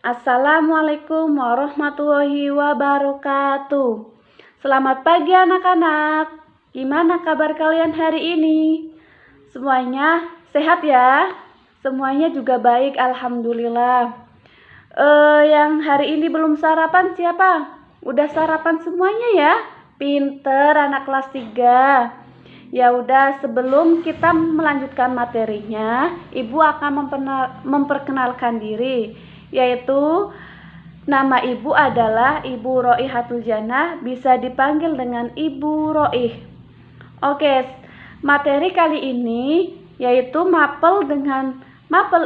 Assalamualaikum warahmatullahi wabarakatuh. Selamat pagi anak-anak. Gimana kabar kalian hari ini? Semuanya sehat ya? Semuanya juga baik, alhamdulillah. Yang hari ini belum sarapan siapa? Udah sarapan semuanya ya? Pinter anak kelas 3. Ya udah, sebelum kita melanjutkan materinya, Ibu akan memperkenalkan diri, yaitu nama Ibu adalah Ibu Roihatul Jannah, bisa dipanggil dengan Ibu Roih. Oke, materi kali ini yaitu mapel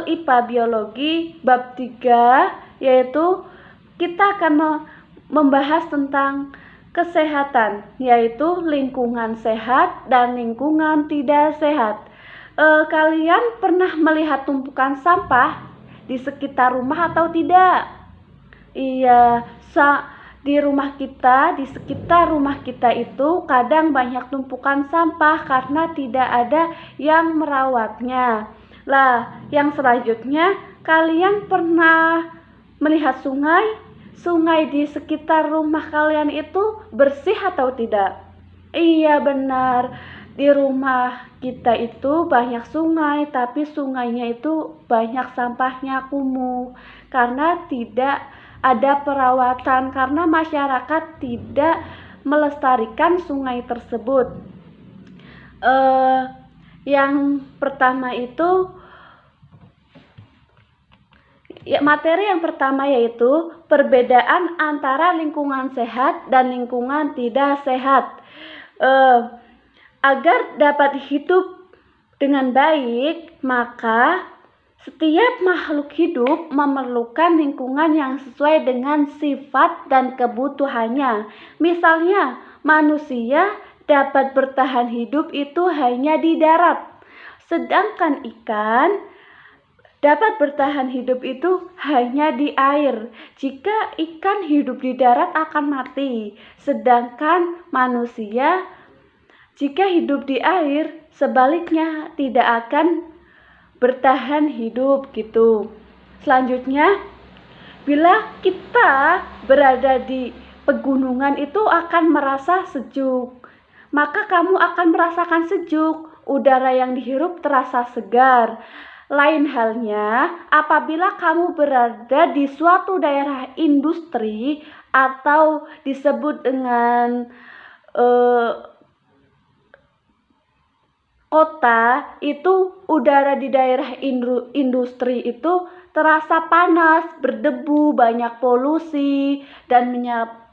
IPA Biologi bab 3, yaitu kita akan membahas tentang kesehatan, yaitu lingkungan sehat dan lingkungan tidak sehat. Kalian pernah melihat tumpukan sampah di sekitar rumah atau tidak? Iya, di sekitar rumah kita itu kadang banyak tumpukan sampah karena tidak ada yang merawatnya. Lah, yang selanjutnya, kalian pernah melihat sungai? Sungai di sekitar rumah kalian itu bersih atau tidak? Iya, benar. Di rumah kita itu banyak sungai, tapi sungainya itu banyak sampahnya kumuh karena tidak ada perawatan, karena masyarakat tidak melestarikan sungai tersebut. Yang pertama itu materi yang pertama yaitu perbedaan antara lingkungan sehat dan lingkungan tidak sehat. Agar dapat hidup dengan baik, maka setiap makhluk hidup memerlukan lingkungan yang sesuai dengan sifat dan kebutuhannya. Misalnya, manusia dapat bertahan hidup itu hanya di darat, sedangkan ikan dapat bertahan hidup itu hanya di air. Jika ikan hidup di darat akan mati, sedangkan manusia jika hidup di air sebaliknya tidak akan bertahan hidup gitu. Selanjutnya, bila kita berada di pegunungan itu akan merasa sejuk, maka kamu akan merasakan sejuk, udara yang dihirup terasa segar. Lain halnya apabila kamu berada di suatu daerah industri atau disebut dengan kota, itu udara di daerah industri itu terasa panas, berdebu, banyak polusi, dan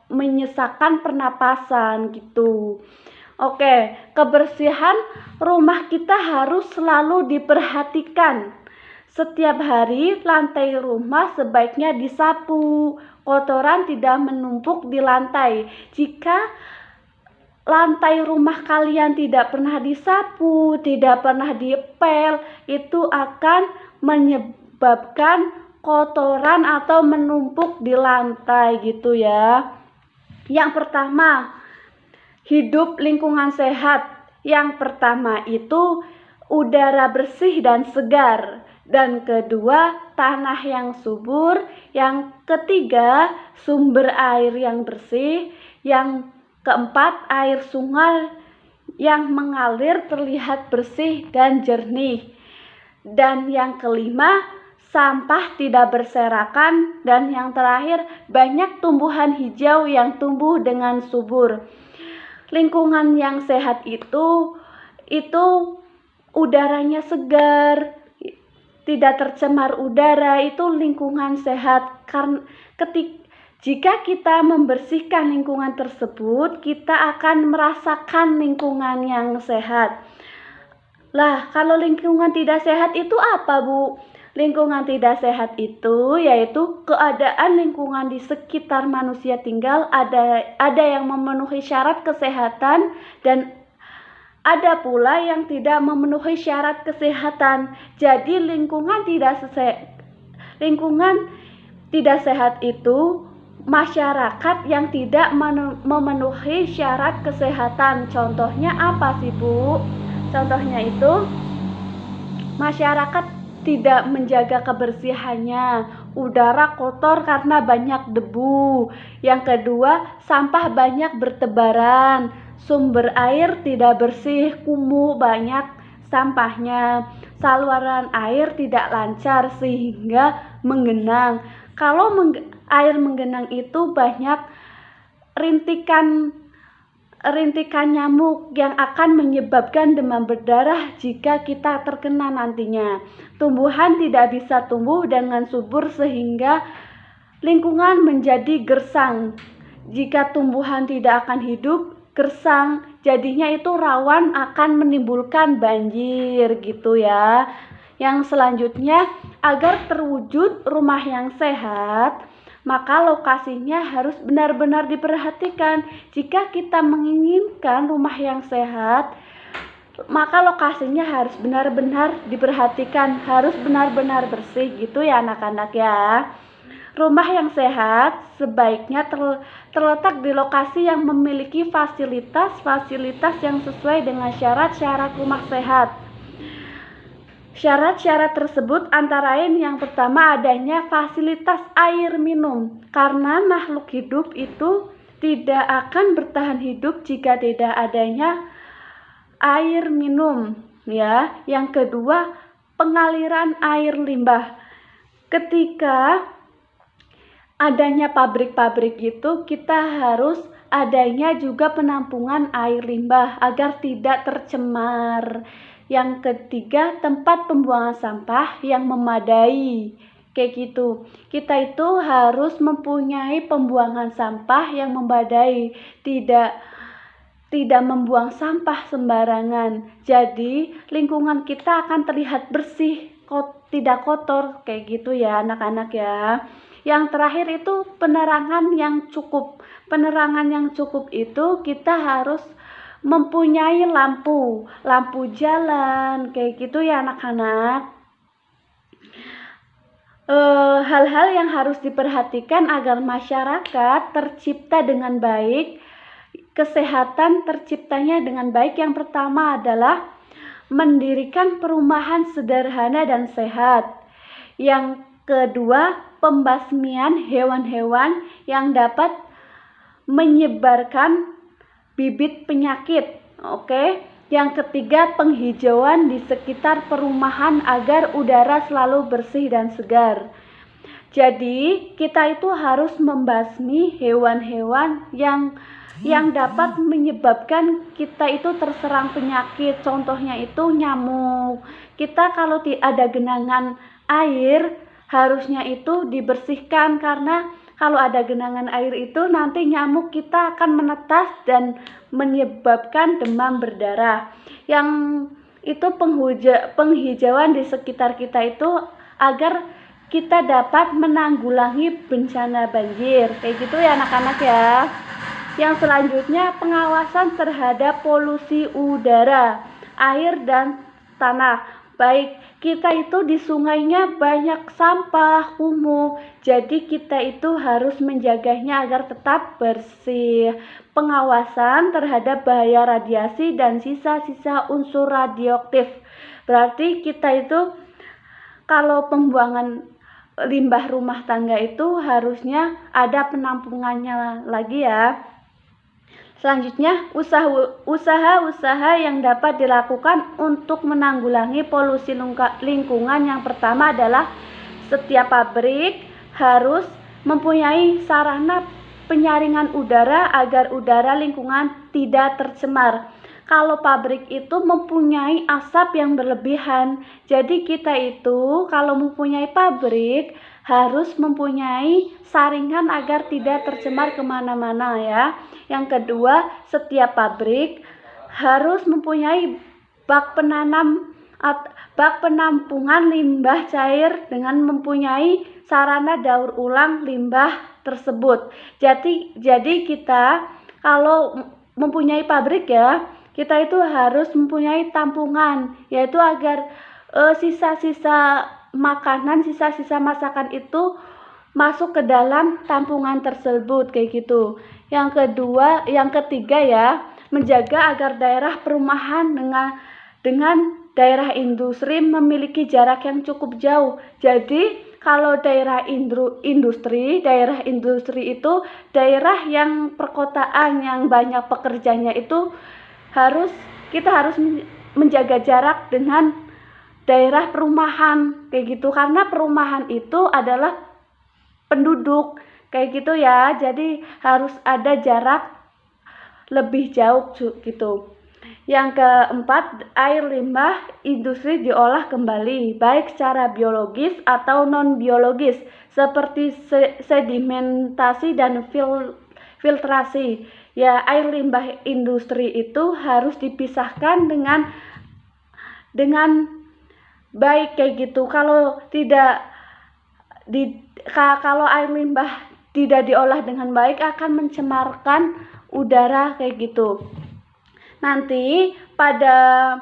menyesakkan pernapasan gitu. Oke, kebersihan rumah kita harus selalu diperhatikan. Setiap hari lantai rumah sebaiknya disapu, kotoran tidak menumpuk di lantai. Jika lantai rumah kalian tidak pernah disapu, tidak pernah dipel, itu akan menyebabkan kotoran atau menumpuk di lantai gitu ya. Yang pertama, hidup lingkungan sehat. Yang pertama itu udara bersih dan segar. Dan kedua, tanah yang subur. Yang ketiga, sumber air yang bersih. Yang keempat, air sungai yang mengalir terlihat bersih dan jernih. Dan yang kelima, sampah tidak berserakan. Dan yang terakhir, banyak tumbuhan hijau yang tumbuh dengan subur. Lingkungan yang sehat itu udaranya segar, tidak tercemar udara, itu lingkungan sehat. Karena jika kita membersihkan lingkungan tersebut, kita akan merasakan lingkungan yang sehat. Lah, kalau lingkungan tidak sehat itu apa, Bu? Lingkungan tidak sehat itu yaitu keadaan lingkungan di sekitar manusia tinggal ada yang memenuhi syarat kesehatan dan ada pula yang tidak memenuhi syarat kesehatan. Jadi lingkungan tidak sehat itu masyarakat yang tidak memenuhi syarat kesehatan. Contohnya apa sih, Bu? Contohnya itu masyarakat tidak menjaga kebersihannya, udara kotor karena banyak debu. Yang kedua, sampah banyak bertebaran. Sumber air tidak bersih, kumuh banyak sampahnya. Saluran air tidak lancar sehingga menggenang. Kalau air menggenang itu banyak rintikan nyamuk yang akan menyebabkan demam berdarah jika kita terkena nantinya. Tumbuhan tidak bisa tumbuh dengan subur sehingga lingkungan menjadi gersang. Jika tumbuhan tidak akan hidup, gersang, jadinya itu rawan akan menimbulkan banjir gitu ya. Yang selanjutnya, agar terwujud rumah yang sehat, maka lokasinya harus benar-benar diperhatikan. Jika kita menginginkan rumah yang sehat, maka lokasinya harus benar-benar diperhatikan, harus benar-benar bersih gitu ya anak-anak ya. Rumah yang sehat sebaiknya terletak di lokasi yang memiliki fasilitas-fasilitas yang sesuai dengan syarat-syarat rumah sehat. Syarat-syarat tersebut antara lain yang pertama adanya fasilitas air minum, karena makhluk hidup itu tidak akan bertahan hidup jika tidak adanya air minum ya. Yang kedua, pengaliran air limbah. Ketika adanya pabrik-pabrik itu, kita harus adanya juga penampungan air limbah agar tidak tercemar. Yang ketiga, tempat pembuangan sampah yang memadai. Kayak gitu. Kita itu harus mempunyai pembuangan sampah yang memadai, tidak membuang sampah sembarangan. Jadi, lingkungan kita akan terlihat bersih, tidak kotor kayak gitu ya anak-anak ya. Yang terakhir itu penerangan yang cukup. Penerangan yang cukup itu kita harus mempunyai lampu jalan kayak gitu ya anak-anak. Hal-hal yang harus diperhatikan agar masyarakat tercipta dengan baik, kesehatan terciptanya dengan baik. Yang pertama adalah mendirikan perumahan sederhana dan sehat. Yang kedua, pembasmian hewan-hewan yang dapat menyebarkan bibit penyakit. Oke. Yang ketiga, penghijauan di sekitar perumahan agar udara selalu bersih dan segar. Jadi, kita itu harus membasmi hewan-hewan yang dapat menyebabkan kita itu terserang penyakit. Contohnya itu nyamuk. Kita kalau ada genangan air, harusnya itu dibersihkan, karena kalau ada genangan air itu nanti nyamuk kita akan menetas dan menyebabkan demam berdarah. Yang itu penghijauan di sekitar kita itu agar kita dapat menanggulangi bencana banjir. Kayak gitu ya anak-anak ya. Yang selanjutnya, pengawasan terhadap polusi udara, air dan tanah. Baik, kita itu di sungainya banyak sampah, kumuh. Jadi kita itu harus menjaganya agar tetap bersih. Pengawasan terhadap bahaya radiasi dan sisa-sisa unsur radioaktif. Berarti kita itu kalau pembuangan limbah rumah tangga itu harusnya ada penampungannya lagi ya. Selanjutnya, usaha-usaha yang dapat dilakukan untuk menanggulangi polusi lingkungan. Yang pertama adalah setiap pabrik harus mempunyai sarana penyaringan udara agar udara lingkungan tidak tercemar. Kalau pabrik itu mempunyai asap yang berlebihan, jadi kita itu kalau mempunyai pabrik harus mempunyai saringan agar tidak tercemar kemana-mana ya. Yang kedua, setiap pabrik harus mempunyai bak penampungan limbah cair dengan mempunyai sarana daur ulang limbah tersebut. Jadi kita kalau mempunyai pabrik ya, kita itu harus mempunyai tampungan, yaitu agar sisa-sisa makanan, sisa-sisa masakan itu masuk ke dalam tampungan tersebut kayak gitu. Yang ketiga ya, menjaga agar daerah perumahan dengan daerah industri memiliki jarak yang cukup jauh. Jadi kalau daerah industri itu daerah yang perkotaan yang banyak pekerjanya itu kita harus menjaga jarak dengan daerah perumahan kayak gitu, karena perumahan itu adalah penduduk kayak gitu ya, jadi harus ada jarak lebih jauh gitu. Yang keempat, air limbah industri diolah kembali, baik secara biologis atau non-biologis, seperti sedimentasi dan filtrasi. Ya, air limbah industri itu harus dipisahkan dengan baik kayak gitu. Kalau air limbah tidak diolah dengan baik akan mencemarkan udara kayak gitu. Nanti pada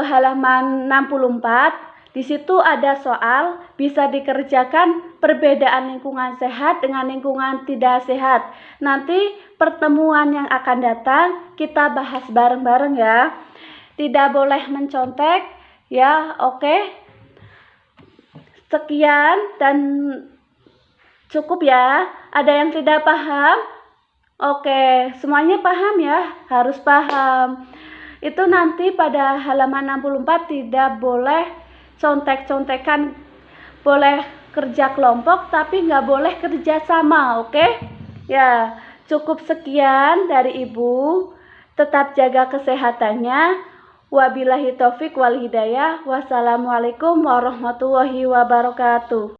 halaman 64 di situ ada soal bisa dikerjakan perbedaan lingkungan sehat dengan lingkungan tidak sehat. Nanti pertemuan yang akan datang kita bahas bareng-bareng ya. Tidak boleh mencontek ya, oke. Sekian dan cukup ya. Ada yang tidak paham? Oke, semuanya paham ya? Harus paham. Itu nanti pada halaman 64 tidak boleh contek-contekan, boleh kerja kelompok tapi nggak boleh kerja sama, oke? Ya, cukup sekian dari Ibu. Tetap jaga kesehatannya. Wabillahi taufik wal hidayah. Wassalamualaikum warahmatullahi wabarakatuh.